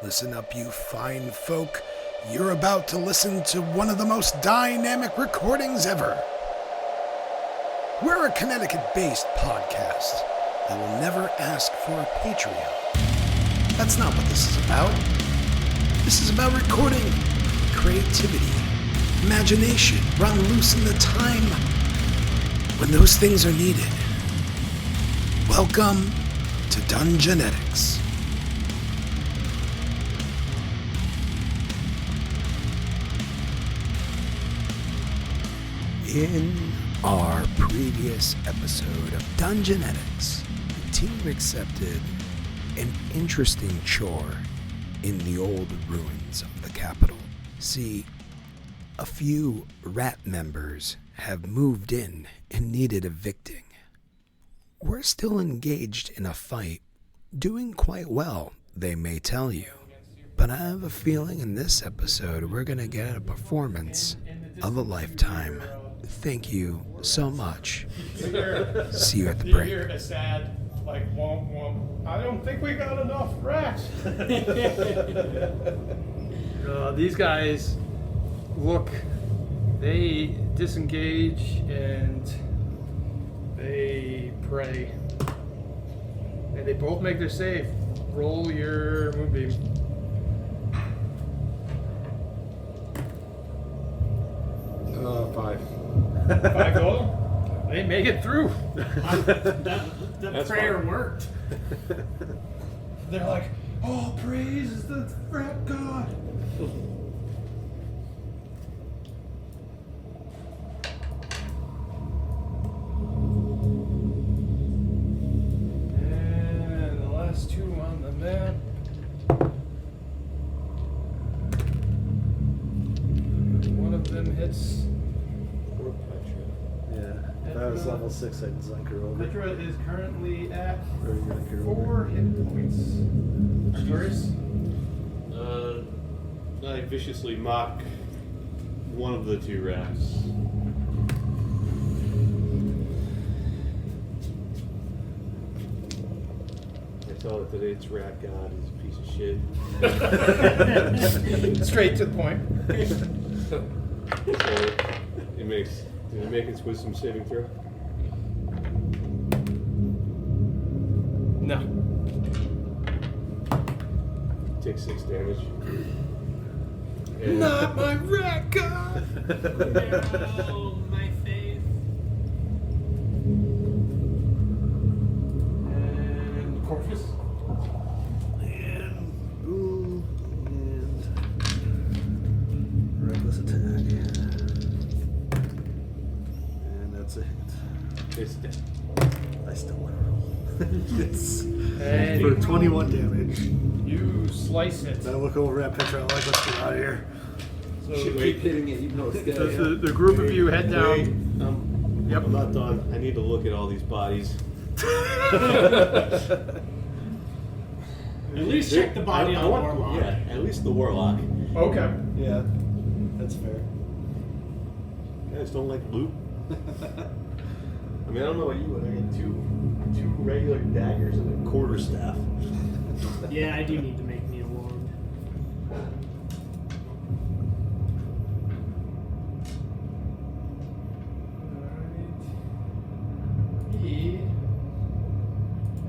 Listen up, you fine folk. You're about to listen to one of the most dynamic recordings ever. We're a Connecticut-based podcast that will never ask for a Patreon. That's not what this is about. This is about recording creativity, imagination, run loose in the time when those things are needed. Welcome to Dungeonetics. In our previous episode of Dungeonetics, the team accepted an interesting chore in the old ruins of the capital. See, a few rat members have moved in and needed evicting. We're still engaged in a fight, doing quite well, they may tell you. But I have a feeling in this episode we're going to get a performance of a lifetime. Thank you so much. See you at the break. You hear a sad, like, womp womp. I don't think we got enough rats. These guys look, they disengage and they pray. And they both make their save. Roll your moonbeam. 5. 5 total? They make it through. That prayer fine. worked. They're like, oh, praise the rat god. And the last two on the map. One of them hits. Yeah, if I was level 6, I'd zunk her over. Petra is currently at Or yank her 4 hit points. Artorias? I viciously mock one of the two rats. I tell it that its rat god is a piece of shit. Straight to the point. So did it make its wisdom saving throw? No. Take 6 damage. And Not my rat god! Oh, my faith. And Corvus. Ooh, and reckless attack. And that's a hit. it's dead. I still want to roll. Yes. And For 21 damage. you slice it. Then I look over at Petra, I'm like, let's get out of here. So Wait. hitting it even though it's dead. the group of you head Wait, down. Yep. I'm not done. I need to look at all these bodies. At least check the body I on the want- warlock. Yeah, at least the warlock. Okay. Yeah, that's fair. You guys don't like loot? I mean, I don't know what you would. I get two regular daggers and a quarterstaff. Yeah, I do need to make me a wand. Alright. He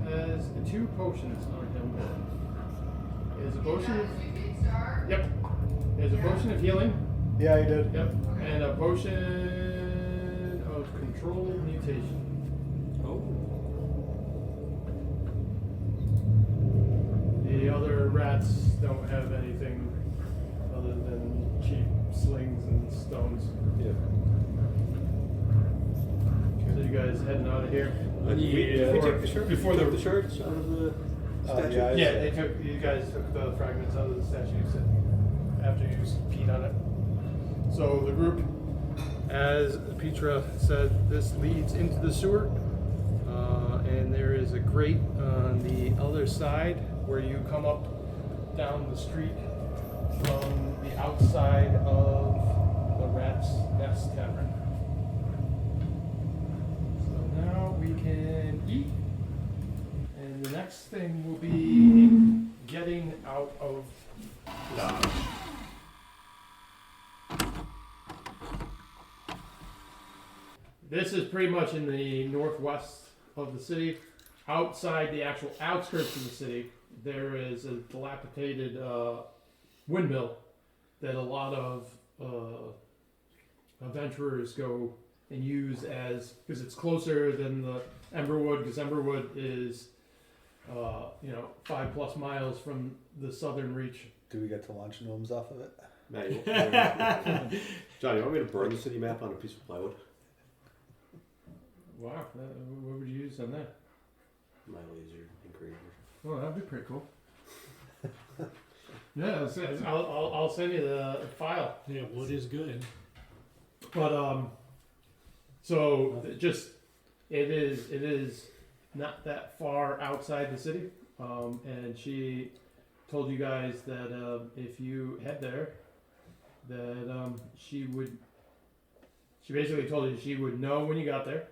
has 2 potions on him. He has a potion of... Yep. He has a potion of healing. Yeah, you did. Yep. And a potion of controlled mutation. The other rats don't have anything other than cheap slings and stones. Yeah. So you guys heading out of here? We took the shards. Before Took the- the shards out of the statue. yeah, Yeah, you guys took the fragments out of the statues after you peed on it. So the group, as Petra said, this leads into the sewer, and there is a grate on the other side where you come up down the street from the outside of the Rat's Nest Tavern. So now we can eat, and the next thing will be getting out of Dodge. This is pretty much in the northwest of the city. Outside the actual outskirts of the city, there is a dilapidated windmill that a lot of adventurers go and use as, because it's closer than the Emberwood, because Emberwood is 5+ miles from the southern reach. Do we get to launch gnomes off of it? Matt, John, you want me to burn the city map on a piece of plywood? Wow, what would you use on that? My laser engraver. Well, that'd be pretty cool. Yeah, I'll send you the file. Yeah, wood is good. But so just it is not that far outside the city, and she told you guys that if you head there, that she basically told you she would know when you got there.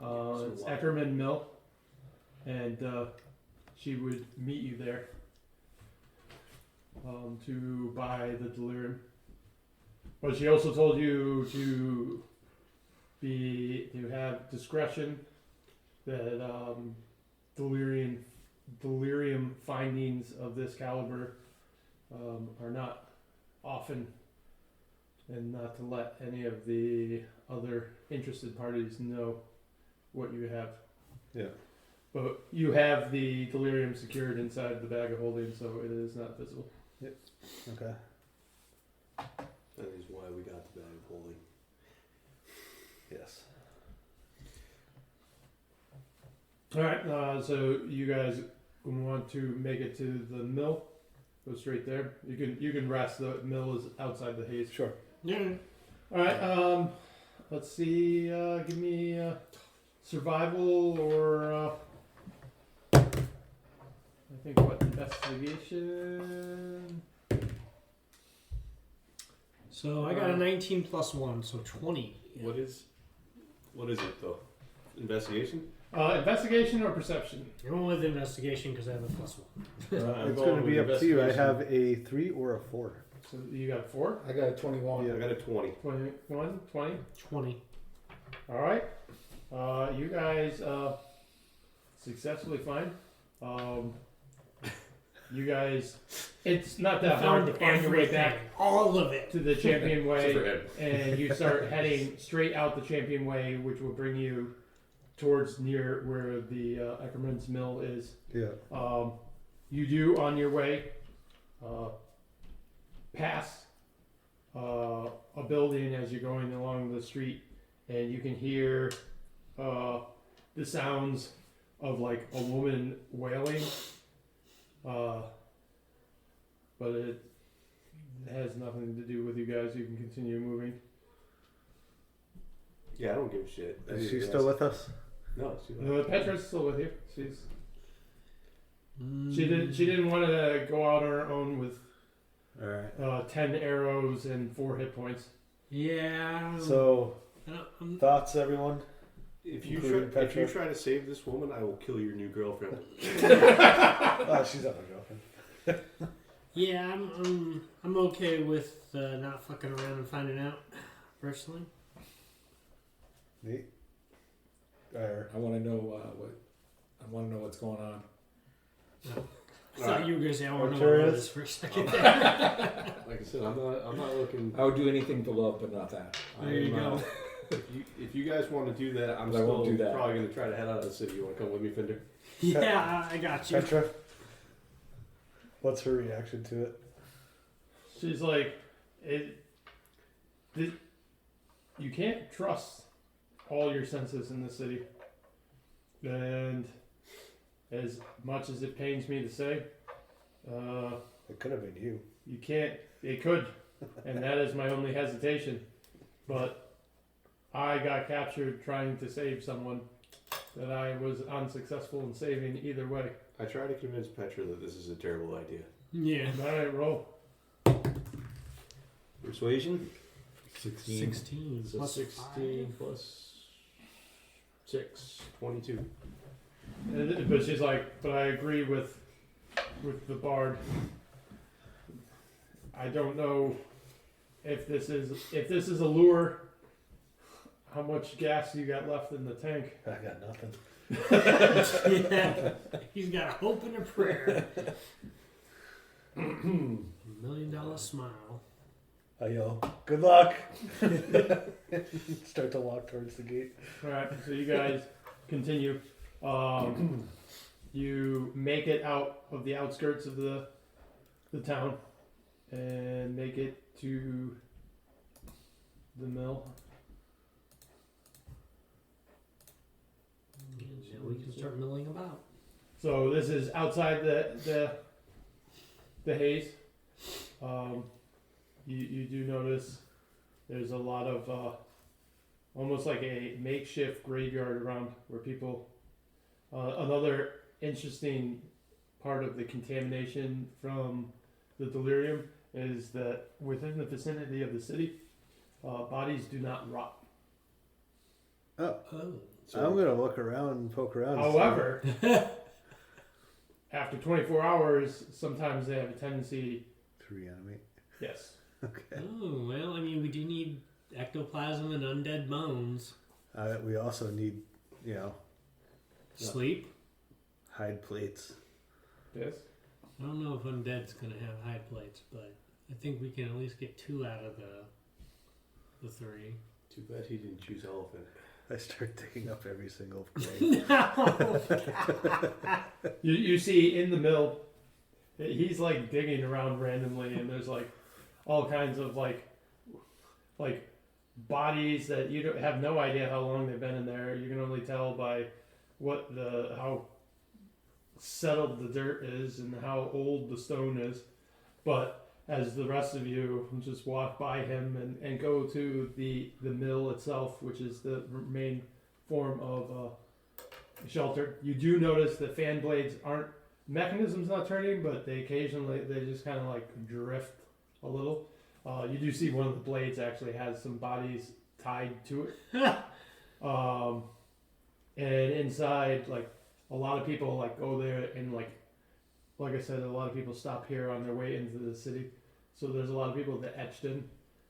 It's Eckerman Mill, and she would meet you there to buy the delirium. But she also told you to have discretion, that delirium findings of this caliber are not often, and not to let any of the other interested parties know what you have. Yeah. But you have the delirium secured inside the bag of holding, so it is not visible. Okay. That is why we got the bag of holding. Yes. All right, so you guys want to make it to the mill? Go straight there. You can rest. The mill is outside the haze. Sure. Yeah. All right. Let's see. Give me survival or I think what, investigation. So I got a 19 plus 1, so 20. What is it though? Investigation? Investigation or perception? I'm going with investigation because I have a plus 1. It's going to be up to you. I have a 3 or a 4. So you got 4? I got a 21. I got a 20. 21? 20? 20. All right. You guys successfully find. You guys, it's not that hard to find your way back all of it to the Champion Way, Except for him. and you start heading straight out the Champion Way, which will bring you towards near where the Eckerman's Mill is. Yeah. You do on your way pass a building as you're going along the street, and you can hear the sounds of like a woman wailing, but it has nothing to do with you guys. You can continue moving. Yeah, I don't give a shit. Is she still with us? No, she's Petra's still with you. She didn't want to go out on her own with All right. 10 arrows and 4 hit points. Yeah. So, thoughts, everyone? If you Petra. try to save this woman, I will kill your new girlfriend. Oh, she's not my girlfriend. Yeah, I'm okay with not fucking around and finding out, personally. Neat. I want to know what's going on. I thought you were gonna say I want to know Arcturus. about this for a second. Like I said, I'm not looking. I would do anything for love, but not that. There you go. If you guys want to do that, I'm But I won't still do that. probably going to try to head out of the city. You want to come with me, Fender? Yeah, I got you. Petra? What's her reaction to it? She's like, you can't trust all your senses in the city. And as much as it pains me to say, It could have been you. you can't, it could. And that is my only hesitation. But I got captured trying to save someone that I was unsuccessful in saving either way. I try to convince Petra that this is a terrible idea. Yeah. Alright, roll. Persuasion? 16 So plus 16 5. plus 6. 22. But she's like, but I agree with with the bard. I don't know if this is a lure. How much gas you got left in the tank? I got nothing. Yeah. He's got a hope and a prayer. $1 million smile. I yell, good luck! Start to walk towards the gate. Alright, so you guys continue. You make it out of the outskirts of the town and make it to the mill. And we can start milling about. So this is outside the haze. You do notice there's a lot of almost like a makeshift graveyard around where people. Another interesting part of the contamination from the delirium is that within the vicinity of the city, bodies do not rot. Oh, Oh. So I'm gonna look around and poke around. and see. However, after 24 hours, sometimes they have a tendency. To reanimate. Yes. Okay. Oh, well, I mean, we do need ectoplasm and undead bones. We also need, Sleep? hide plates. Yes. I don't know if undead's gonna have hide plates, but I think we can at least get 2 out of the 3. Too bad he didn't choose elephant. I start digging up every single grave. You see in the mill, he's like digging around randomly, and there's like all kinds of like bodies that you don't have no idea how long they've been in there. You can only tell by how settled the dirt is and how old the stone is. But as the rest of you just walk by him and go to the mill itself, which is the main form of shelter, you do notice the fan blades aren't mechanisms not turning, but they just kind of like drift a little. You do see one of the blades actually has some bodies tied to it. And inside, like a lot of people like go there and like I said, a lot of people stop here on their way into the city. So there's a lot of people that etched in,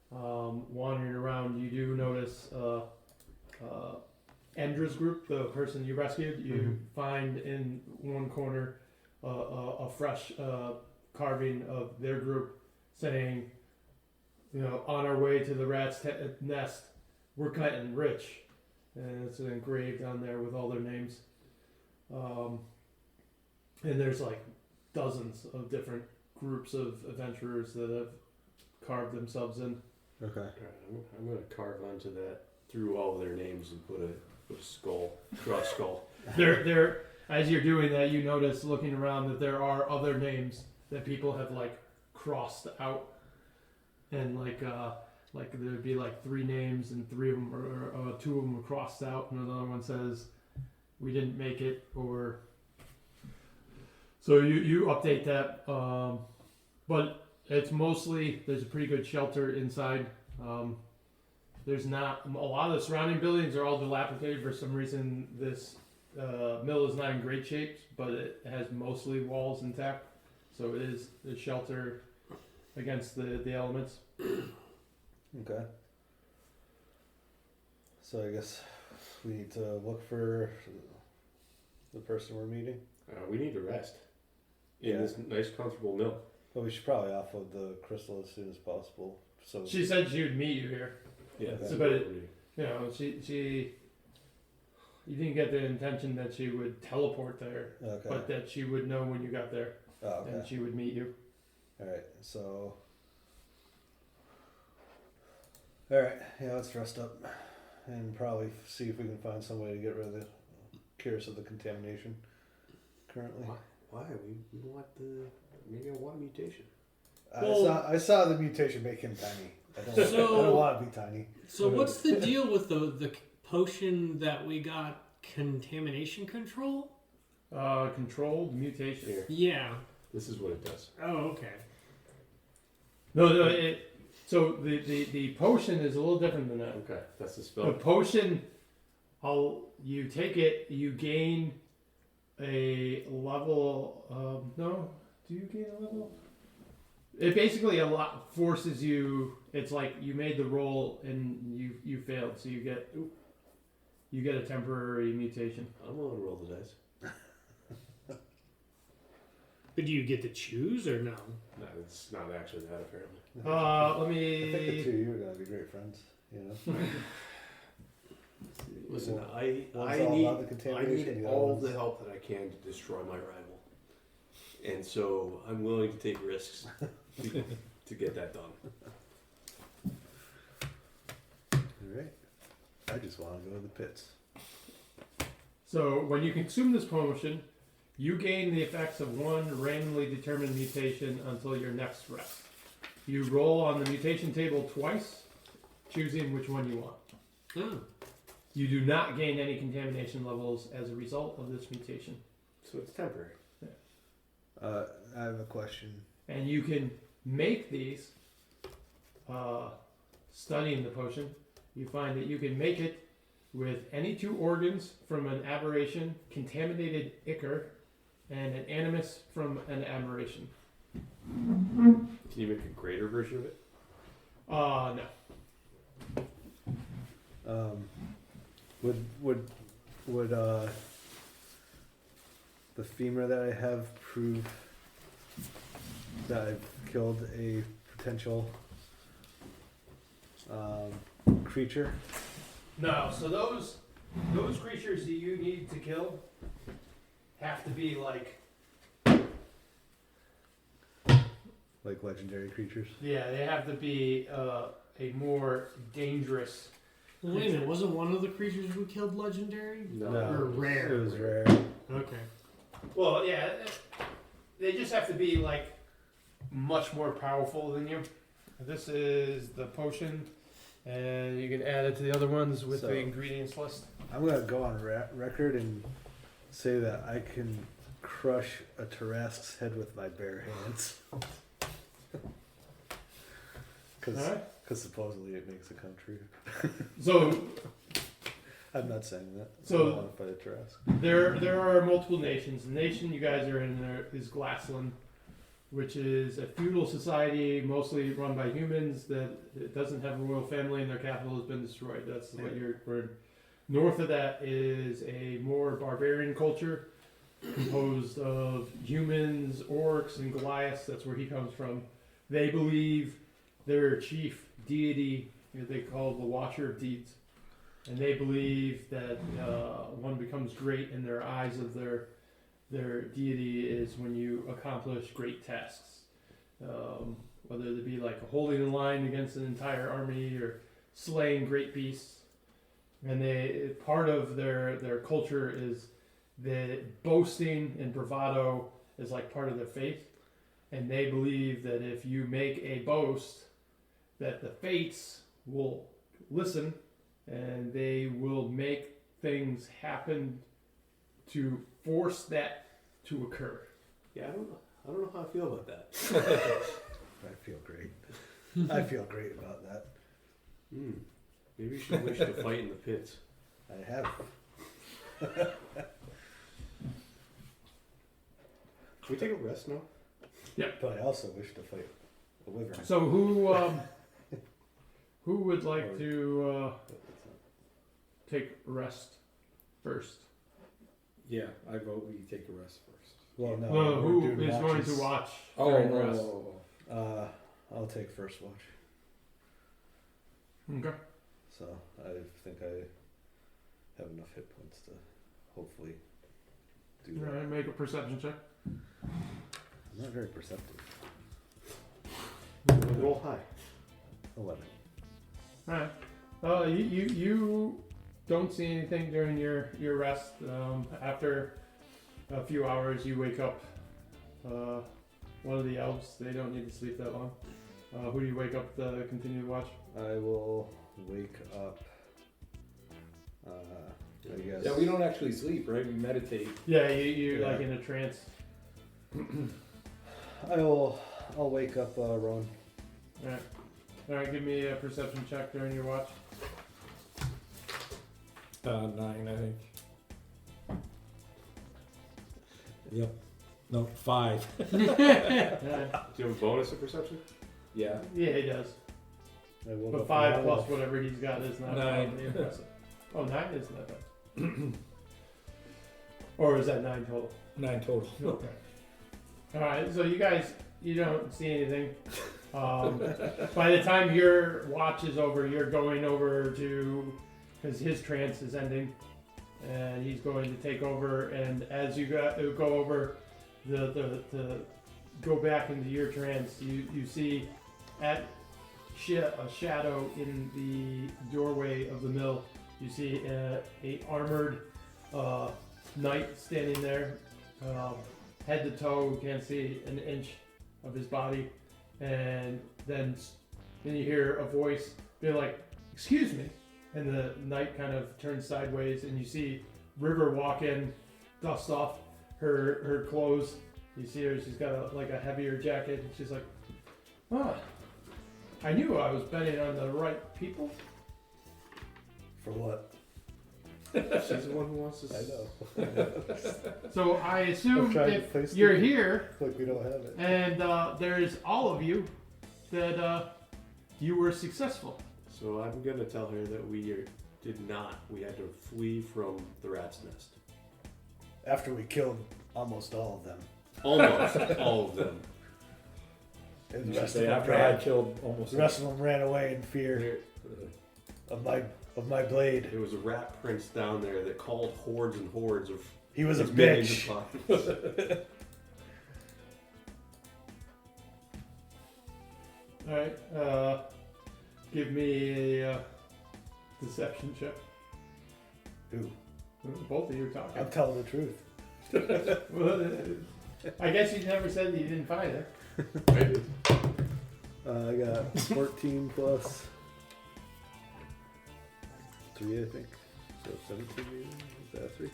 wandering around. You do notice Endra's group, the person you rescued. You find in one corner a fresh carving of their group saying, on our way to the rat's nest, we're cutting rich. And it's engraved on there with all their names. And there's like dozens of different groups of adventurers that have carved themselves in. Okay. Alright, I'm gonna carve onto that through all of their names and put a skull, draw a skull. There, as you're doing that, you notice looking around that there are other names that people have like crossed out, and like there'd be like 3 names and 3 of them or 2 of them are crossed out, and another one says we didn't make it, or so you update that. But it's mostly, there's a pretty good shelter inside. There's not a lot of the surrounding buildings are all dilapidated for some reason. This mill is not in great shape, but it has mostly walls intact, so it is a shelter against the elements. Okay. So I guess we need to look for the person we're meeting. We need to rest in this nice, comfortable mill. But we should probably offload the crystal as soon as possible. So She said she would meet you here. Yeah, So, but she you didn't get the intention that she would teleport there, okay. but that she would know when you got there, Oh, okay. and she would meet you. All right. So. All right. Yeah, let's rest up, and probably see if we can find some way to get rid of the cures of the contamination. Currently. Why? We want maybe I want mutation. I saw the mutation make him tiny. I don't want to be tiny. So what's the deal with the potion that we got? Contamination control? Controlled mutation. Here, Yeah. this is what it does. Oh, okay. No, so the potion is a little different than that. Okay, that's the The spell. potion, you take it, you gain a level. No, Do you gain a level? It basically a lot forces you. It's like you made the roll and you failed, so you get a temporary mutation. I'm willing to roll the dice. But do you get to choose or no? No, it's not actually that apparently. Let I think the me. two of you are gonna be great friends. You know. Listen, One's I all need about the contamination, need the all other the help that I can to destroy my rival, and so I'm willing to take risks to get that done. All right. I just want to go to the pits. So when you consume this potion, you gain the effects of one randomly determined mutation until your next rest. You roll on the mutation table twice, choosing which one you want. Oh. You do not gain any contamination levels as a result of this mutation. So it's temporary. I have a question. And you can make these, studying the potion, you find that you can make it with any two organs from an aberration, contaminated ichor, and an animus from an aberration. Can you make a greater version of it? No. Would the femur that I have prove that I've killed a potential creature? No, so those creatures that you need to kill have to be like legendary creatures? yeah, they have to be a more dangerous. Well, wait a minute, wasn't one of the creatures we killed legendary? Or rare? It was rare. Okay. Well, yeah, they just have to be like much more powerful than you. This is the potion, and you can add it to the other ones with the ingredients list. I'm gonna go on record and say that I can crush a Tarrasque's head with my bare hands. Because supposedly it makes it come true. So I'm not saying that. So- I don't want to fight a Tarrasque. there are multiple nations. The nation you guys are in there is Glassland, which is a feudal society mostly run by humans that it doesn't have a royal family and their capital has been destroyed. That's what we're in. North of that is a more barbarian culture composed of humans, orcs, and Goliaths. That's where he comes from. They believe their chief deity, they call the Watcher of Deeds. And they believe that one becomes great in their eyes of their deity is when you accomplish great tasks. Whether it be like holding a line against an entire army or slaying great beasts. And part of their culture is that boasting and bravado is like part of their faith. And they believe that if you make a boast, that the fates will listen and they will make things happen to force that to occur. Yeah, I don't know how I feel about that. I feel great. I feel great about that. Maybe you should wish to fight in the pits. I have. Can we take a rest now? But I also wish to fight a wyvern. So who would like to take rest first? Yeah, I vote we take a rest first. Well, no. No, we're who doing is going watches. to watch Oh, during no, rest? I'll take first watch. Okay. So I think I have enough hit points to hopefully do that. Alright, make a perception check. I'm not very perceptive. Roll high. 11. Alright. You don't see anything during your rest. After a few hours, you wake up. One of the elves. They don't need to sleep that long. Who do you wake up to continue to watch? I will wake up. I guess. Yeah, we don't actually sleep, right? We meditate. Yeah, you're Yeah. like in a trance. I'll wake up Rowan. Alright, give me a perception check during your watch. 9, I think. Yep. No, 5. Do you have a bonus of perception? Yeah. Yeah, he does. I woke But up 5 from plus my- whatever he's got is not 9. probably impressive. Oh, 9 is not bad. Or is that 9 total? 9 total. Okay. Alright, so you guys, you don't see anything. By the time your watch is over, you're going over to, because his trance is ending, and he's going to take over. And as you go over, the go back into your trance, you see at a shadow in the doorway of the mill. You see a armored knight standing there, head to toe. You can't see an inch of his body. And then you hear a voice be like, "Excuse me," and the knight kind of turns sideways, and you see River walk in, dust off her clothes. You see her; she's got a heavier jacket. And she's like, "Ah, I knew I was betting on the right people." For what? She's the one who wants to. I know. So I assume I'm trying to if place you're the- here Like we don't have it. and there's all of you, that you were successful. So I'm gonna tell her that we did not. We had to flee from the rat's nest. After we killed almost all of them. Almost all of them. And You the should rest of say them after I ran. killed almost The rest of them ran away in fear of my blade. There was a rat prince down there that called hordes and hordes of. He was a his minions bitch. and puppets. Alright, give me a deception check. Who? Both of you are talking. I'm telling the truth. Well, I guess you never said that you didn't find it. I did. I got 14 plus 3, I think. So 17 maybe? Is that 3?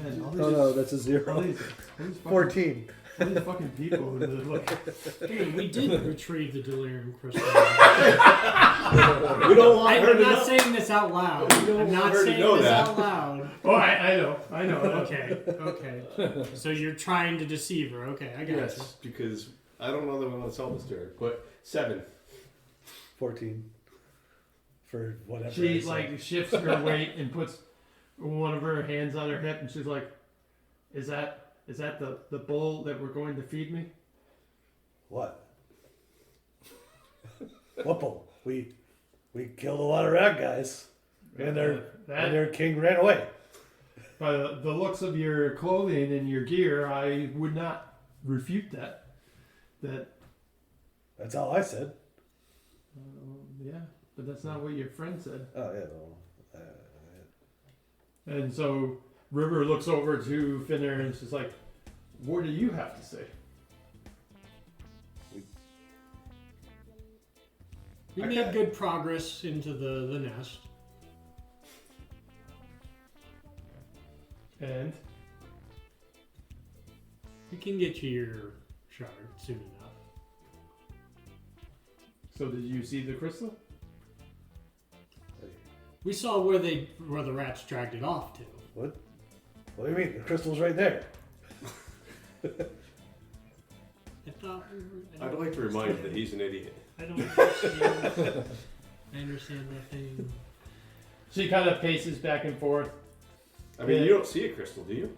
Man, all Oh no, that's a all 0. these fucking, 14. all these fucking people who look. Hey, we did retrieve the delirium crystal. We don't want her I'm to not know. saying this out loud. We don't I'm want not her to saying know this that. out loud. Oh, I know. Okay. So you're trying to deceive her. Okay, I got you. Yes, because I don't know that we want to tell this to her. But 7. 14. For whatever. I She said. like shifts her weight and puts one of her hands on her hip, and she's like, "Is that the bull that we're going to feed me?" What? What bull? We killed a lot of rat guys. And their king ran away. By the looks of your clothing and your gear, I would not refute that. That's all I said. Yeah, but that's not what your friend said. Oh yeah, well, And so River looks over to Finner and she's like, "What do you have to say?" We made good progress into the nest. And We can get you your shard soon enough. so did you see the crystal? We saw where the rats dragged it off to. what? What do you mean? The crystal's right there. I thought we were. I'd like to remind you that he's an idiot. I don't understand. I understand that thing. She kind of paces back and forth. I mean, you don't see a crystal, do you?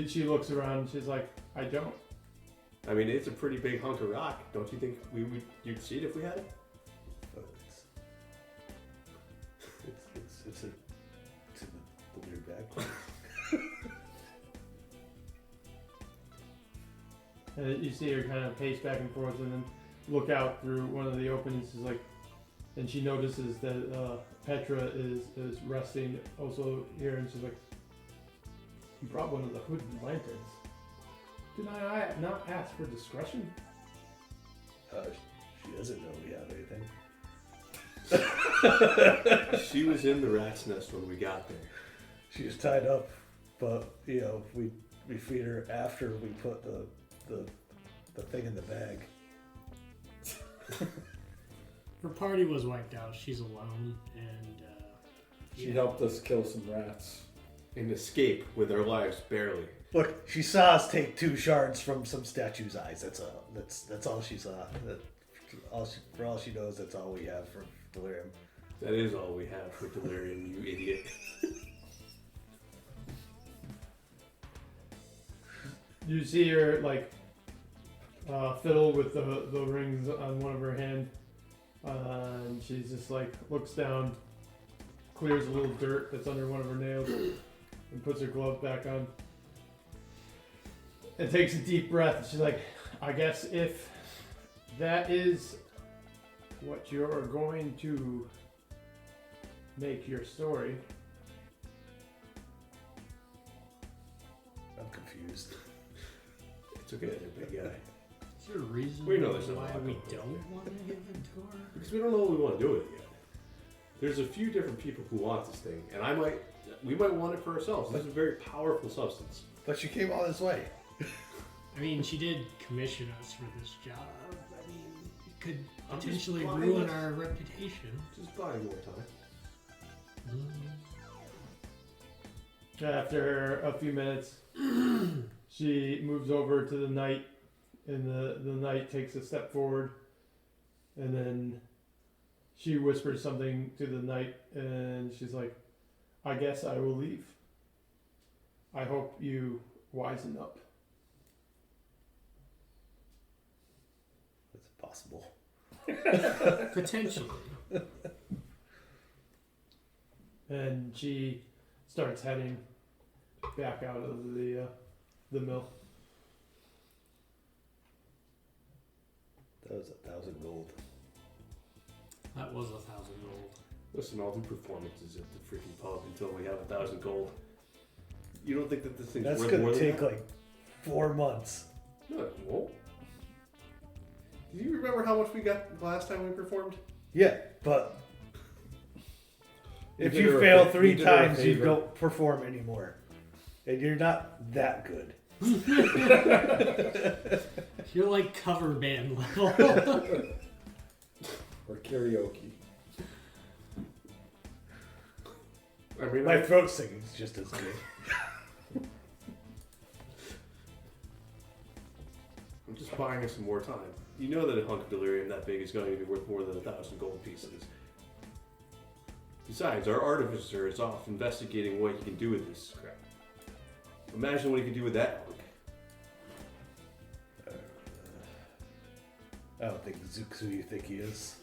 She looks around and she's like, "I don't." I mean, it's a pretty big hunk of rock. Don't you think you'd see it if we had it? But it's in the weird bag. And you see her kind of pace back and forth and then look out through one of the openings. She's like, and she notices that Petra is resting also here, and she's like, "You brought one of the hooded lanterns. Did I not ask for discretion?" She doesn't know we have anything. She was in the rat's nest when we got there. She's tied up, but we feed her after we put the thing in the bag. Her party was wiped out. She's alone, and She helped us kill some rats. and escape with our lives barely. Look, she saw us take 2 shards from some statue's eyes. That's all. That's all she saw. For all she knows, that's all we have for delirium. That is all we have for delirium, you idiot. You see her like fiddle with the rings on one of her hand, and she's just like looks down, clears a little dirt that's under one of her nails, and puts her glove back on. And takes a deep breath. She's like, I guess if that is what you're going to make your story. I'm confused. It's okay, they're big guy. Is there a reason We know there's a why lot we going on don't want to give it to her? Because we don't know what we want to do with it yet. There's a few different people who want this thing, and we might want it for ourselves. This is a very powerful substance. But she came all this way. I mean, she did commission us for this job. I mean, it could I'm just potentially buying ruin it. our reputation. Just buying more time. After a few minutes, she moves over to the knight, and the knight takes a step forward, and then she whispers something to the knight, and she's like, I guess I will leave. I hope you wisen up. That's possible. Potentially. And she starts heading back out of the mill. That was 1,000 gold. That was 1,000 gold. Listen, I'll do performances at the freaking pub until we have 1,000 gold. You don't think that this thing's That's worth gonna more take than that? like 4 months. No, it won't. Do you remember how much we got the last time we performed? Yeah, but We if did you her a fail fa- 3 we did her a times, you favor. don't perform anymore, and you're not that good. You're like cover band level. Or karaoke. I mean, My throat singing's just as good. I'm just buying us some more time. You know that a hunk of delirium that big is going to be worth more than 1,000 gold pieces. Besides, our artificer is off investigating what he can do with this crap. Imagine what he can do with that hunk. I don't think Zook's who you think he is.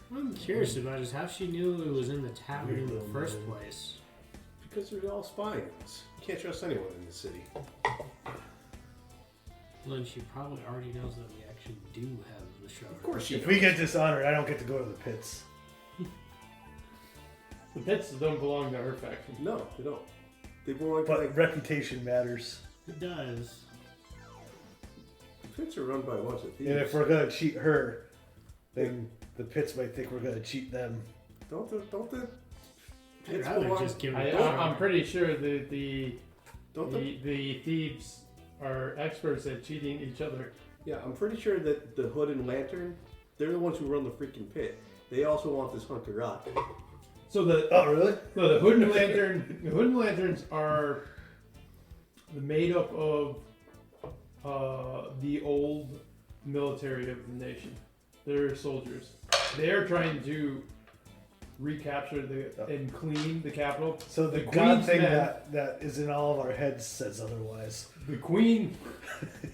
What I'm curious about is how she knew it was in the tavern in the first place. Because they're all spying on us. You can't trust anyone in this city. Well, then she probably already knows that we actually do have the show. Of course she If knows. we get dishonored, I don't get to go to the pits. The pits don't belong to her faction. No, they don't. They belong to But like... reputation matters. It does. The pits are run by a bunch of thieves. And if we're gonna cheat her, then the pits might think we're gonna cheat them. Don't the I'd pits rather belong... just give I, it to I'm her. pretty sure the Don't the... thieves are experts at cheating each other. Yeah, I'm pretty sure that the Hood and Lantern, they're the ones who run the freaking pit. They also want this hunk of rock. So the Really? no, the Hood and Lanterns are made up of the old military of the nation. They're soldiers. They're trying to recapture and clean the capital. So the The god Queen's thing men- that is in all of our heads says otherwise. The Queen's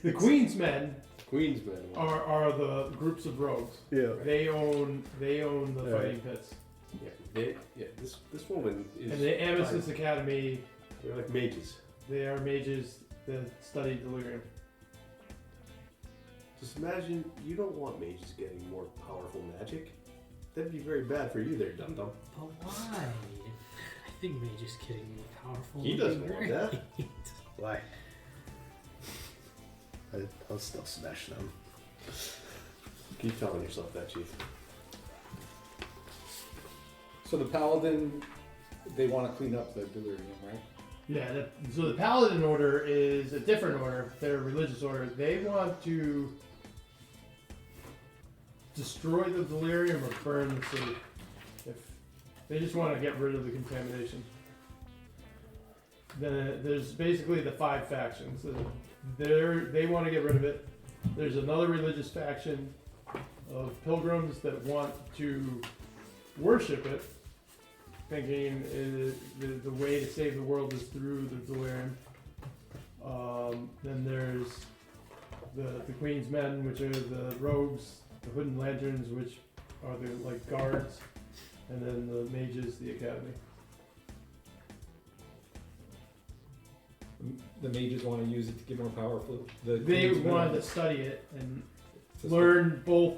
men Queen's men. are the groups of rogues. Yeah. They own the Right. fighting pits. This woman is... And the Amethyst Academy, They're like mages. they are mages that study delirium. Just imagine, you don't want mages getting more powerful magic. That'd be very bad for you there, dum-dum. But why? I think Mage's getting more powerful. He would be doesn't want great. that. Why? I'll still smash them. Keep telling yourself that, Chief. So the paladin, they want to clean up the delirium, right? Yeah, so the Paladin Order is a different order. They're a religious order. They want to destroy the delirium or burn the city. They just want to get rid of the contamination. Then there's basically the 5 factions. They want to get rid of it. There's another religious faction of pilgrims that want to worship it, thinking the way to save the world is through the delirium. Then there's the Queen's Men, which are the rogues, the Hooded Lanterns, which are the like guards, and then the mages, the academy. The mages want to use it to get more powerful. They wanted to study it and learn both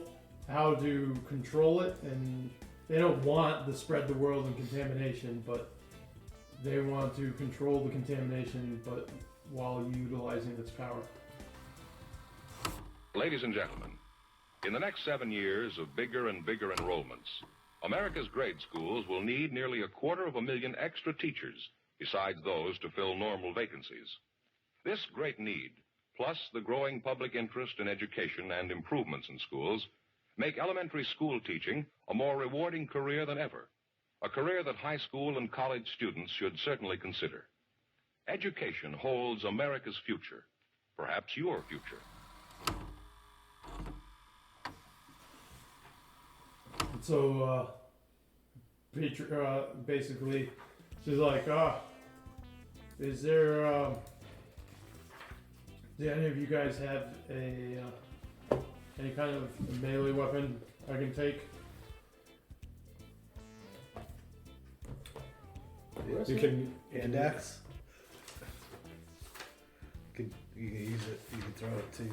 how to control it, and they don't want to spread the world in contamination, but they want to control the contamination, but while utilizing its power. Ladies and gentlemen, in the next 7 years of bigger and bigger enrollments, America's grade schools will need nearly 250,000 extra teachers, besides those to fill normal vacancies. This great need, plus the growing public interest in education and improvements in schools, make elementary school teaching a more rewarding career than ever, a career that high school and college students should certainly consider. Education holds America's future, perhaps your future. So, basically, she's like, is there, do any of you guys have any kind of melee weapon I can take? You can Hand axe. You can use it. You can throw it too.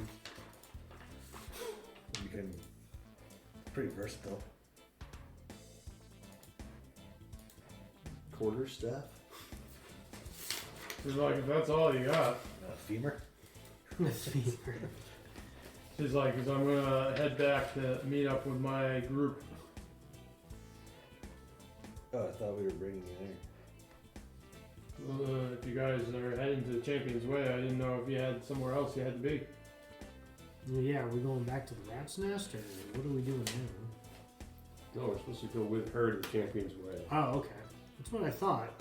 You can. Pretty versatile. Quarterstaff. She's like, if that's all you got. Femur. She's like, because I'm gonna head back to meet up with my group. Oh, I thought we were bringing you there. If you guys are heading to Champion's Way, I didn't know if you had somewhere else you had to be. Yeah, are we going back to the rat's nest, or what are we doing now? No, we're supposed to go with her to the Champion's Way. Oh, okay. That's what I thought.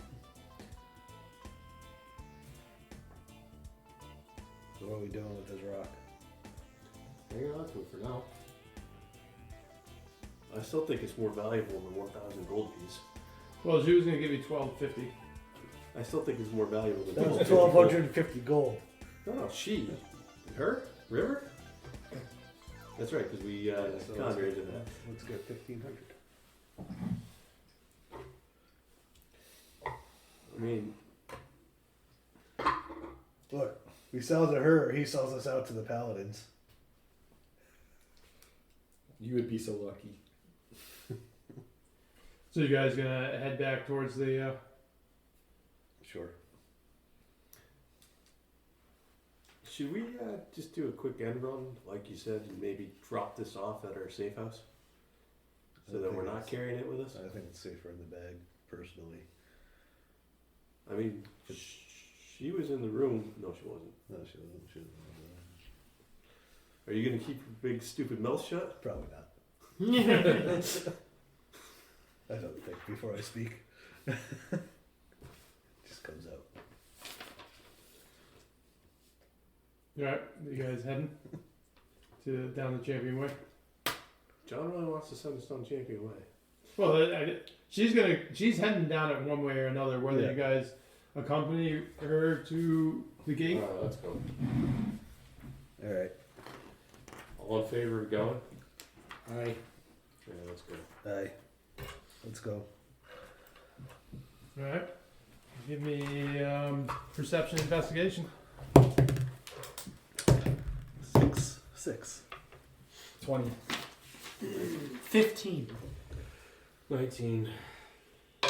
So what are we doing with this rock? Hang on to it for now. I still think it's more valuable than 1,000 gold piece. Well, she was gonna give you 1250. I still think it's more valuable than That was 1,250. 1,250 gold. No, she. Her? River? That's right, because we So conjured into that. Let's go 1,500. I mean, Look, we sell to her. He sells us out to the paladins. You would be so lucky. So you guys gonna head back towards the? Sure. should we just do a quick end run, like you said, and maybe drop this off at our safe house? So that we're not carrying it with us? I think it's safer in the bag, personally. I mean, she was in the room. No, she wasn't. No, she wasn't. She wasn't. Are you going to keep your big stupid mouth shut? Probably not. I don't think before I speak. Just comes out. Alright, you guys heading down the Champion Way? John really wants to send us down Champion Way. Well, she's heading down it one way or another. Whether Yeah. you guys accompany her to the gate. Alright, let's go. All right. All in favor of going? Aye. Yeah, let's go. Aye. Let's go. Alright. Give me perception investigation. 6. 20. 15. 19. So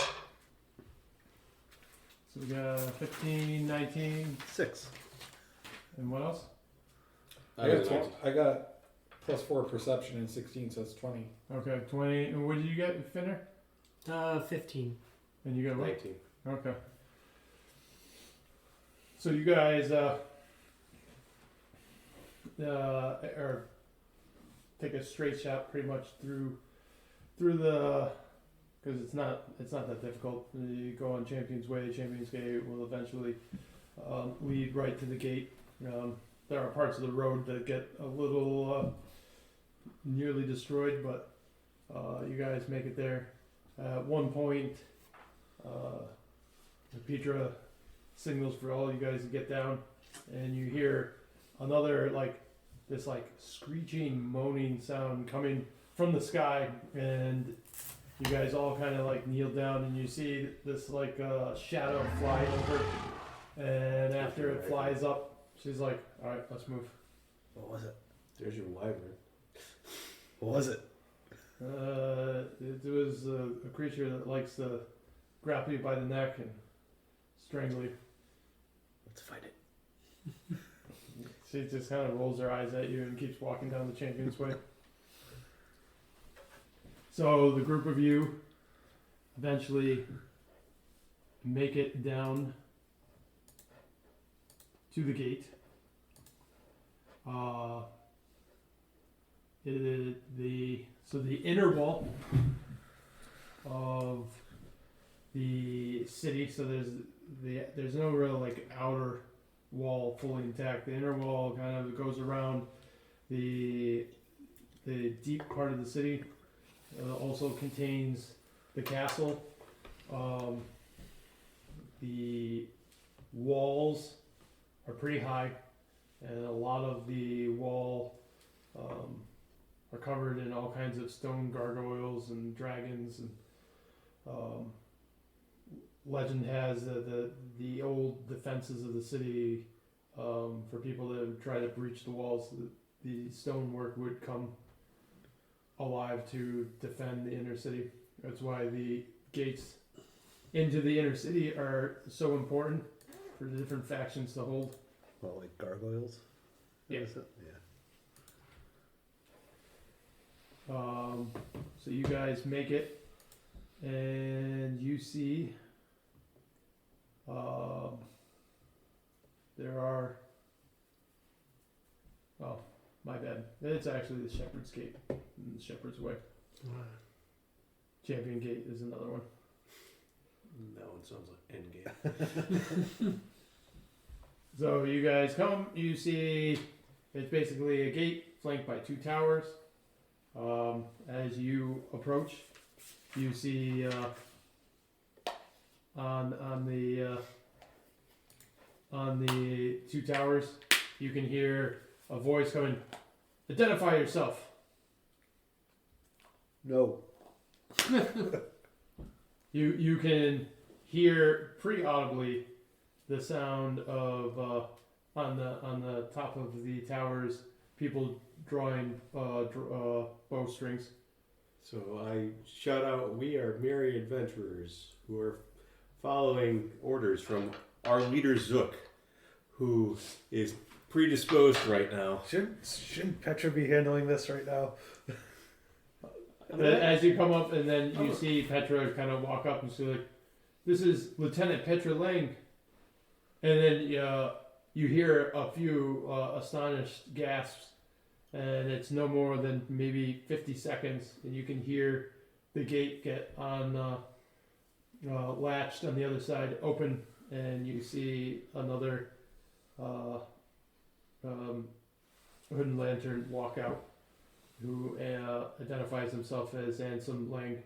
we got 15, 19, 6. and what else? I got plus 4 perception and 16, so that's 20. Okay, 20. And what did you get, Finner? 15. And you got what? 19. Okay. So you guys take a straight shot pretty much through the because it's not that difficult. You go on Champion's Way. Champion's Gate will eventually lead right to the gate. There are parts of the road that get a little nearly destroyed, but you guys make it there. At one point, Petra signals for all you guys to get down, and you hear another this screeching, moaning sound coming from the sky, and you guys all kind of kneel down, and you see this shadow fly over, and after it flies up, she's like, "All right, let's move." What was it? There's your wyvern. What was it? It was a creature that likes to grab you by the neck and strangle you. Let's fight it. She just kind of rolls her eyes at you and keeps walking down the Champion's Way. So the group of you eventually make it down to the gate. The inner wall of the city. So there's no real outer wall fully intact. The inner wall kind of goes around the deep part of the city. Also contains the castle. The walls are pretty high, and a lot of the wall are covered in all kinds of stone gargoyles and dragons, and legend has that the old defenses of the city, for people that try to breach the walls, the stonework would come alive to defend the inner city. That's why the gates into the inner city are so important for the different factions to hold. Well, like gargoyles? Yeah. Is it? Yeah. So you guys make it, and you see there are, oh, my bad. It's actually the Shepherd's Gate, the Shepherd's Way. Champion Gate is another one. That one sounds like Endgame. So you guys come, you see it's basically a gate flanked by two towers. As you approach, you see on the two towers, you can hear a voice coming, "Identify yourself." No. You can hear pretty audibly the sound of on the top of the towers, people drawing bowstrings. So I shout out, "We are merry adventurers who are following orders from our leader Zook, who is predisposed right now." Shouldn't Petra be handling this right now? As you come up, and then you see Petra kind of walk up and she's like, "This is Lieutenant Petra Lang," and then you hear a few astonished gasps. And it's no more than maybe 50 seconds, and you can hear the gate get on latched on the other side, open, and you see another hood and lantern walk out, who identifies himself as Ansem Lang.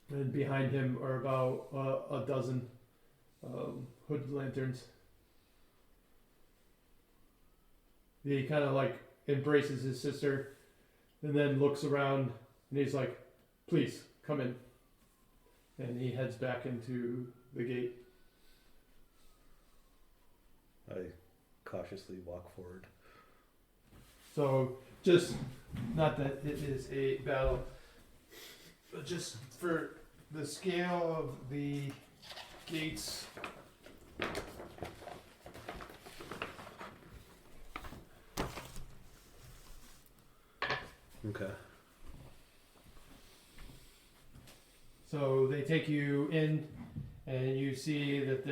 And behind him are about a dozen hood lanterns. He kind of embraces his sister, and then looks around, and he's like, "Please, come in." And he heads back into the gate. I cautiously walk forward. So, just, not that it is a battle, but just for the scale of the gates. Okay. So they take you in, and you see that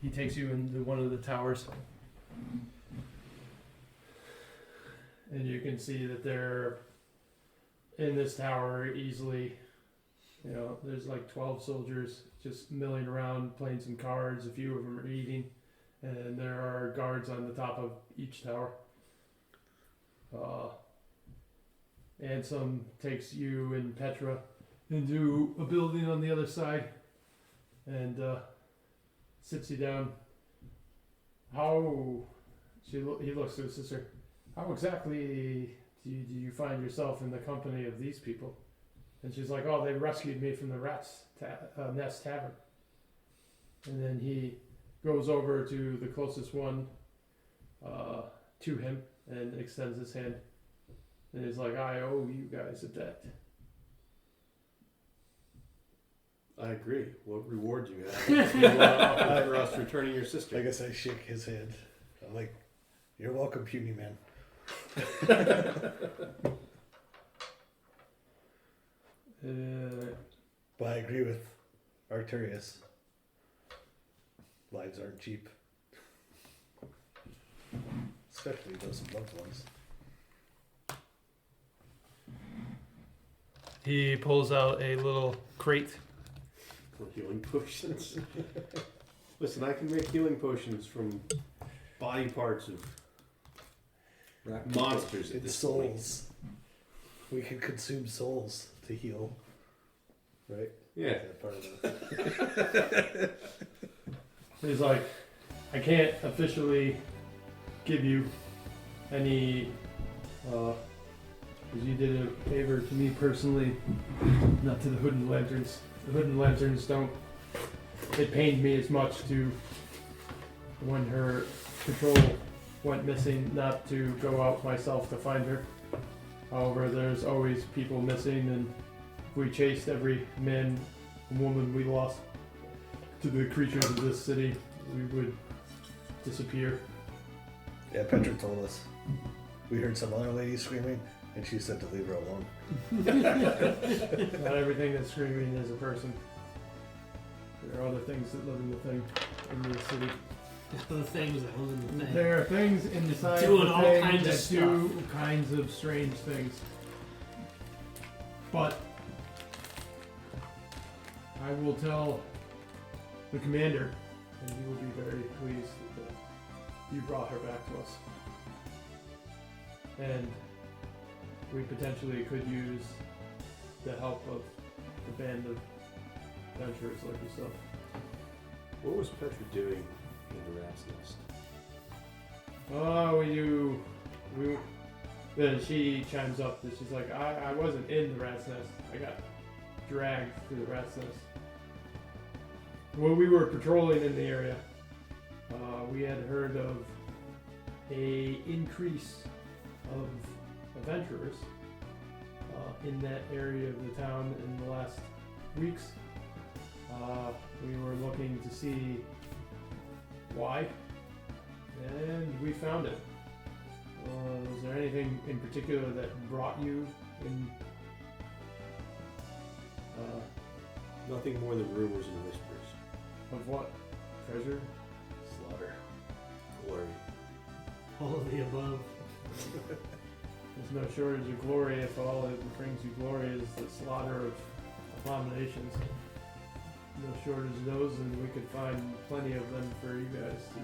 he takes you into one of the towers. And you can see that there are in this tower easily. You know, there's like 12 soldiers just milling around, playing some cards. A few of them are eating, and there are guards on the top of each tower. And some takes you and Petra into a building on the other side, and sits you down. He looks to his sister. How exactly do you find yourself in the company of these people? And she's like, oh, they rescued me from the Nest Tavern. And then he goes over to the closest one to him and extends his hand. And he's like, I owe you guys a debt. I agree. What reward do you have? You want to offer for us returning your sister? I guess I shake his hand. I'm like, you're welcome, puny man. But I agree with Arcturus. Lives aren't cheap. Especially those loved ones. He pulls out a little crate. For healing potions. Listen, I can make healing potions from body parts of monsters at It's this souls. We can consume souls to heal. Right? Yeah. Is that part of it? He's like, I can't officially give you any, because you did a favor to me personally, not to the Hooded Lanterns. The Hooded Lanterns don't, it pained me as much to, when her patrol went missing, not to go out myself to find her. However, there's always people missing, and if we chased every man and woman we lost to the creatures of this city, we would disappear. Yeah, Petra told us. We heard some other lady screaming, and she said to leave her alone. Not everything that's screaming is a person. There are other things that live in the thing, in the city. The things that live in the thing. There are things inside Doing the all thing kinds of that do stuff. kinds of strange things. But I will tell the commander, and he will be very pleased that you brought her back to us. And we potentially could use the help of the band of adventurers like yourself. What was Petra doing in the rat's nest? Then she chimes up that she's like, I wasn't in the rat's nest. I got dragged to the rat's nest. When we were patrolling in the area, we had heard of a increase of adventurers in that area of the town in the last weeks. We were looking to see why, and we found it. Was there anything in particular that brought you in? Nothing more than rumors and whispers. Of what? Treasure? Slaughter. Glory. All of the above. There's no shortage of glory if all that brings you glory is the slaughter of abominations. No shortage of those, and we could find plenty of them for you guys to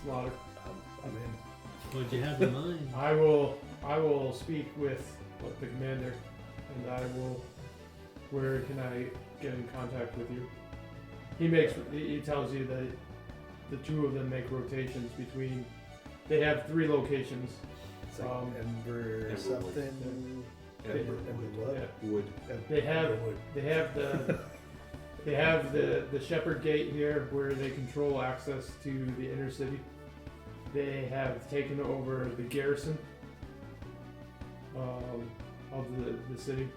slaughter. I'm in. What'd you have in mind? I will speak with the commander, and I will. Where can I get in contact with you? He tells you that the two of them make rotations between. They have 3 locations. It's like Ember Ember something. They- Ember what? yeah. Wood. They have Emberwood. they have the Shepherd Gate here where they control access to the inner city. They have taken over the garrison of the city.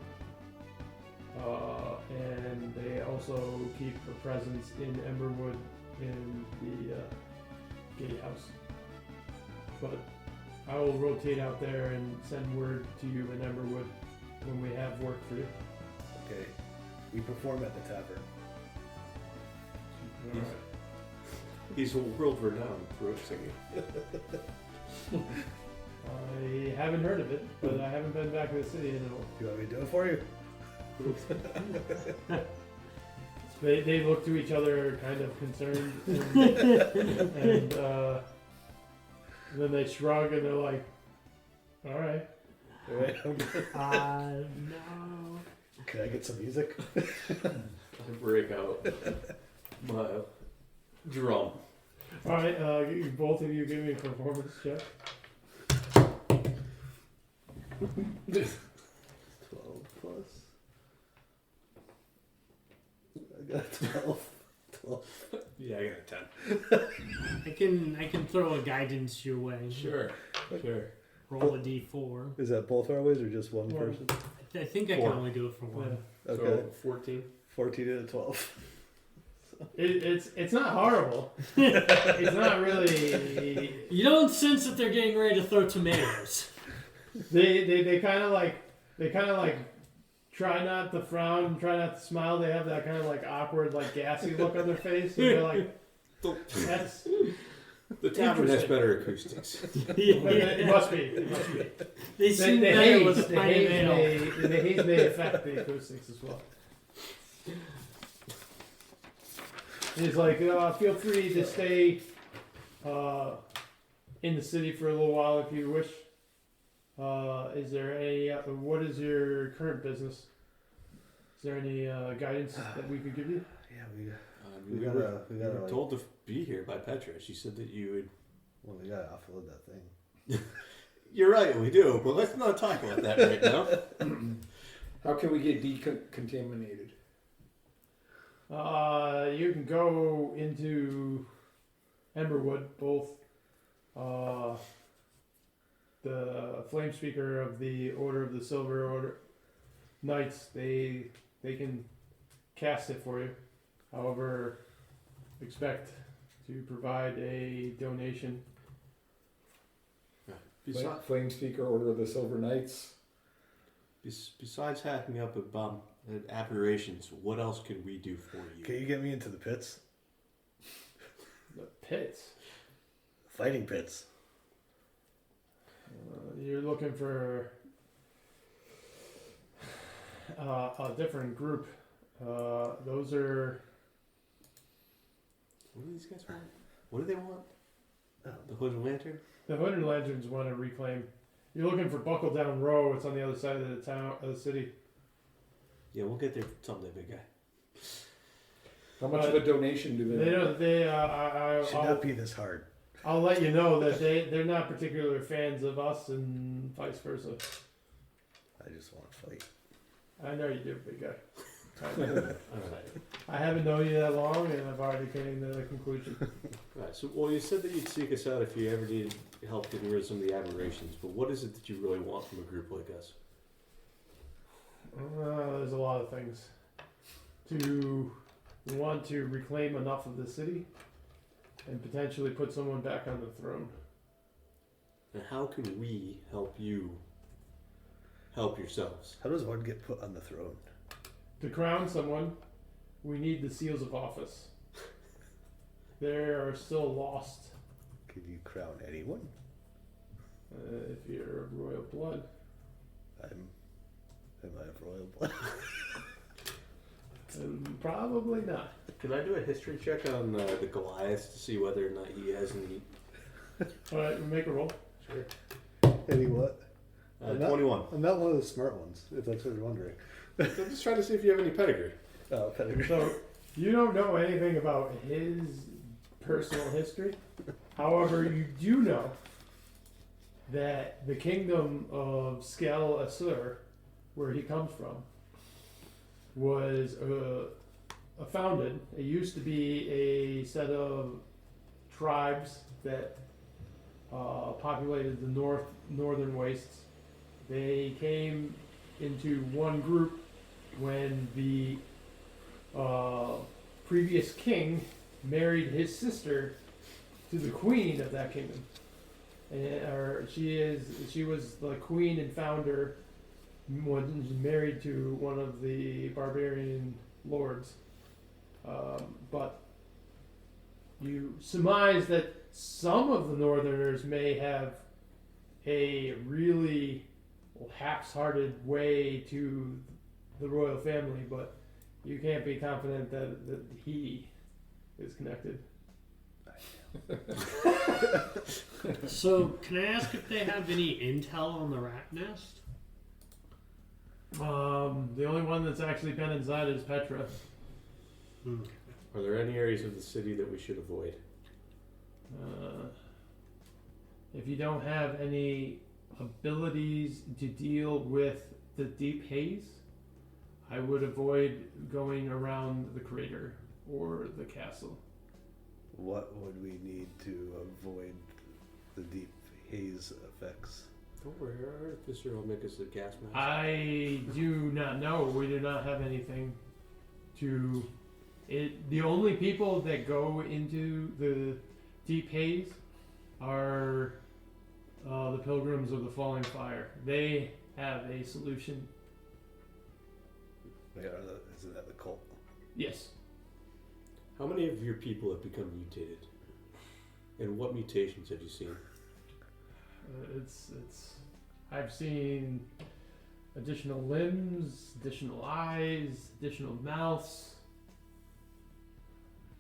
And they also keep a presence in Emberwood in the gatehouse. But I will rotate out there and send word to you in Emberwood when we have work for you. Okay. We perform at the tavern. He's world renowned throat singing. I haven't heard of it, but I haven't been back to the city in a while. You want me to do it for you? They look to each other kind of concerned, and then they shrug and they're like, "All right." Alright, I'm good. No. Can I get some music? I break out my drum. All right, both of you give me a performance check. 12 plus. I got 12. 12. Yeah, I got a 10. I can throw a guidance your way. Sure. Roll a d4. Is that both our ways or just one One. person? I think I can only do it for one. Okay. So 14. 14 to 12. It's not horrible. It's not really. You don't sense that they're getting ready to throw tomatoes. They kind of like try not to frown, try not to smile. They have that kind of like awkward, like gassy look on their face, and they're like, "That's The tavern has better acoustics. it must be. It must be." They The seem better with haze, a the pint of haze ale. may affect the acoustics as well. He's like, feel free to stay in the city for a little while if you wish. Is there any? What is your current business? Is there any guidance that we could give you? Yeah, We gotta were like, told to be here by Petra. She said that you would. well, we gotta offload that thing. You're right, we do, but let's not talk about that right now. How can we get decontaminated? You can go into Emberwood, both the flame speaker of the Order of the Silver Order Knights, they can cast it for you. However, expect to provide a donation. Flame Speaker, Order of the Silver Knights. Besides hacking up at aberrations, what else can we do for you? Can you get me into the pits? The pits. Fighting pits. You're looking for a different group. Those are. What do these guys want? What do they want? Oh. The Hood and Lantern? The Hood and Lanterns want to reclaim. You're looking for Buckle Down Row. It's on the other side of the town, of the city. Yeah, we'll get there someday, big guy. How much of a donation do they They want? don't. They. Should not be this hard. I'll let you know that they're not particular fans of us, and vice versa. I just want to fight. I know you do, big guy. Alright. I haven't known you that long, and I've already came to the conclusion. Alright, so, well, you said that you'd seek us out if you ever needed help getting rid of some of the aberrations, but what is it that you really want from a group like us? There's a lot of things. To want to reclaim enough of the city, and potentially put someone back on the throne. And how can we help you help yourselves? How does one get put on the throne? To crown someone, we need the seals of office. They are still lost. Can you crown anyone? If you're of royal blood. Am I of royal blood? Probably not. Can I do a history check on the Goliath to see whether or not he has any... Alright, make a roll. Sure. Any what? 21. I'm not one of the smart ones, if that's what you're wondering. I'm just trying to see if you have any pedigree. Oh, pedigree. So, you don't know anything about his personal history. However, you do know that the kingdom of Skel Asur, where he comes from, was founded. It used to be a set of tribes that populated the northern wastes. They came into one group when the previous king married his sister to the queen of that kingdom, and she was the queen and founder. Was married to one of the barbarian lords, but you surmise that some of the northerners may have a really haphazard way to the royal family, but you can't be confident that he is connected. So, can I ask if they have any intel on the rat nest? The only one that's actually been inside is Petra. Are there any areas of the city that we should avoid? If you don't have any abilities to deal with the deep haze, I would avoid going around the crater or the castle. What would we need to avoid the deep haze effects? Don't worry, our artificer will make us a gas mask. I do not know. We do not have anything to... The only people that go into the deep haze are the pilgrims of the falling fire. They have a solution. Isn't that the cult? Yes. How many of your people have become mutated? And what mutations have you seen? I've seen additional limbs, additional eyes, additional mouths.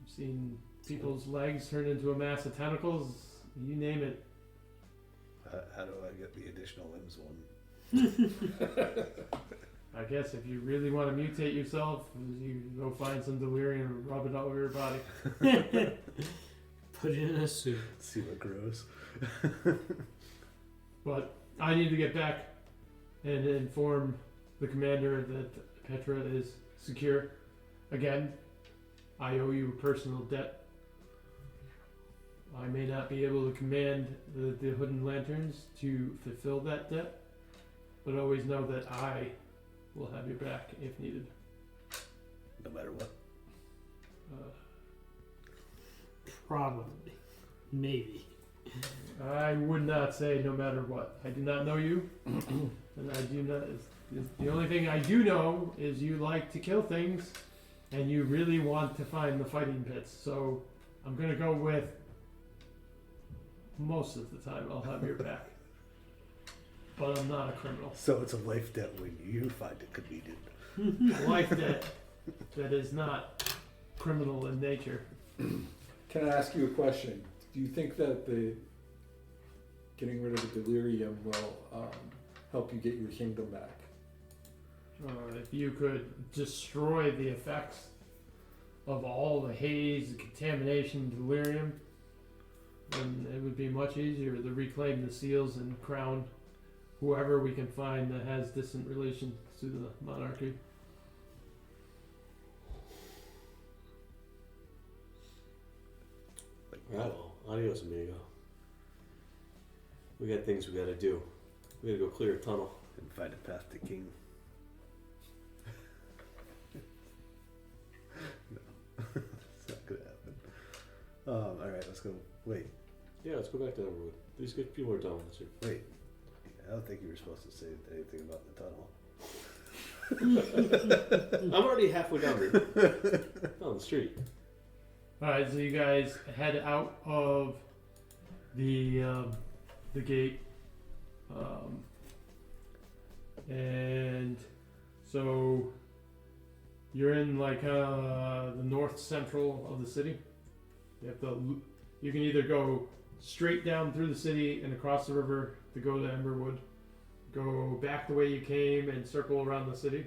I've seen people's legs turn into a mass of tentacles. You name it. How do I get the additional limbs one? I guess if you really want to mutate yourself, you go find some delirium and rub it all over your body. Put it in a suit. See what grows. But I need to get back and inform the commander that Petra is secure. Again, I owe you a personal debt. I may not be able to command the Hood and Lanterns to fulfill that debt, but always know that I will have your back if needed. No matter what. Probably. Maybe. I would not say no matter what. I do not know you, and I do not. The only thing I do know is you like to kill things, and you really want to find the fighting pits. So I'm gonna go with most of the time I'll have your back, but I'm not a criminal. So it's a life debt when you find it convenient. A life debt that is not criminal in nature. Can I ask you a question? Do you think that the getting rid of the delirium will help you get your kingdom back? If you could destroy the effects of all the haze, the contamination, delirium, then it would be much easier to reclaim the seals and crown whoever we can find that has distant relations to the monarchy. Well, adios, amigo. We got things we gotta do. We gotta go clear a tunnel. And find a path to king. No. It's not gonna happen. Alright, let's go. Wait. Yeah, let's go back to Everwood. These good people are done with this here. Wait. I don't think you were supposed to say anything about the tunnel. I'm already halfway down here. On the street. Alright, so you guys head out of the gate. And so you're in like the north central of the city. You can either go straight down through the city and across the river to go to Emberwood, go back the way you came and circle around the city,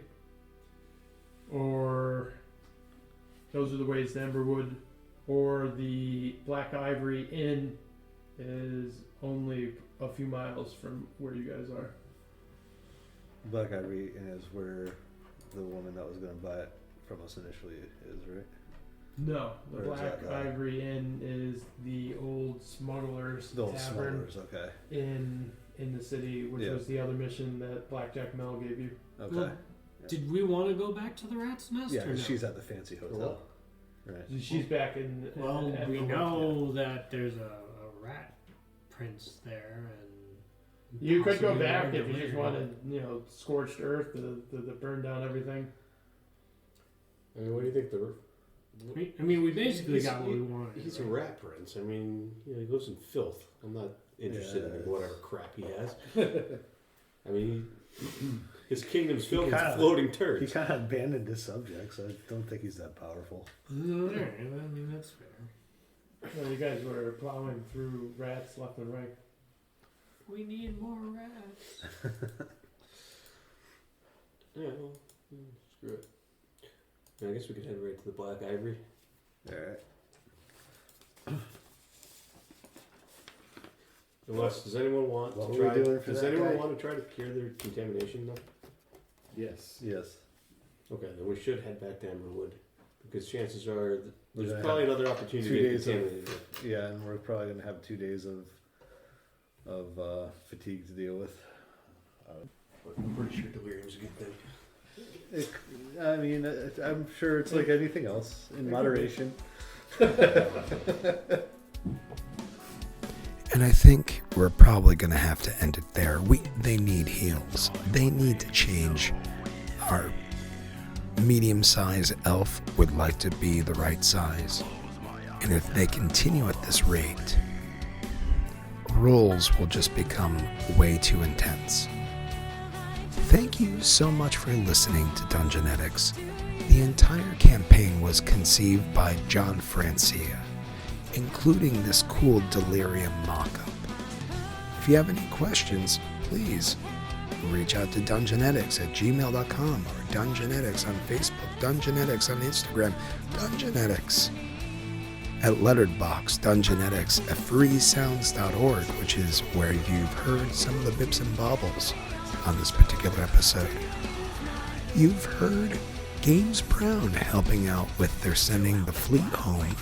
or those are the ways to Emberwood, or the Black Ivory Inn is only a few miles from where you guys are. Black Ivory is where the woman that was going to buy it from us initially is, right? No, the Where is Black that, Ivory Inn is the old smugglers The old tavern smugglers, okay. in the city, which Yeah. was the other mission that Blackjack Mel gave you. Okay. Well, did we want to go back to the rat's nest? Yeah, or no? she's at the fancy hotel. Right. She's back in. Well, at we the know that there's a rat prince there, and You could go possibly back one if you just delirium. wanted, scorched earth to burn down everything. I mean, what do you think I mean, we basically He's- got what we wanted. He's a rat prince. I mean, he lives in filth. I'm not interested in whatever crap he has. I mean, his kingdom's filled with floating turds. He kind of abandoned his subjects. I don't think he's that powerful. Alright, I mean, that's fair. Well, you guys were plowing through rats left and right. We need more rats. Yeah, well, screw it. I guess we could head right to the Black Ivory. Alright. Unless, does anyone want What to were we try? doing for Does that anyone guy? want to try to cure their contamination though? Yes. Yes. Okay, then we should head back to Emeraldwood because chances are that We're there's gonna probably have another opportunity 2 to get days of- contaminated. Yeah, and we're probably gonna have 2 days of fatigue to deal with. But I'm pretty sure delirium's a good thing. I mean, I'm sure it's like anything else in moderation. And I think we're probably going to have to end it there. They need heals. They need to change. Our medium-sized elf would like to be the right size. And if they continue at this rate, rolls will just become way too intense. Thank you so much for listening to Dungeonetics. The entire campaign was conceived by John Francia, including this cool delirium mock-up. If you have any questions, please reach out to Dungeonetics at gmail.com or Dungeonetics on Facebook, Dungeonetics on Instagram, Dungeonetics at Letterboxd, Dungeonetics at freesounds.org, which is where you've heard some of the bips and bobbles on this particular episode. You've heard Games Brown helping out with their sending the fleet home.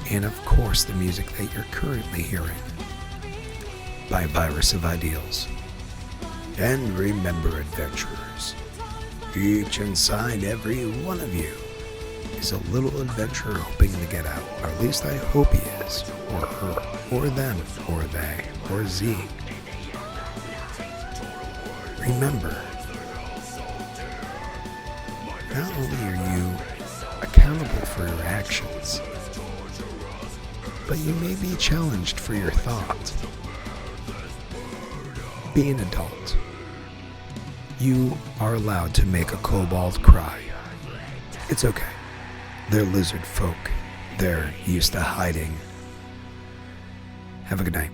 And of course the music that you're currently hearing by Virus of Ideals. And remember, adventurers, each inside every one of you is a little adventurer hoping to get out, or at least I hope he is, or her, or them, or they, or Z. Remember, not only are you accountable for your actions, but you may be challenged for your thought. Be an adult. You are allowed to make a kobold cry. It's okay. They're lizard folk. They're used to hiding. Have a good night.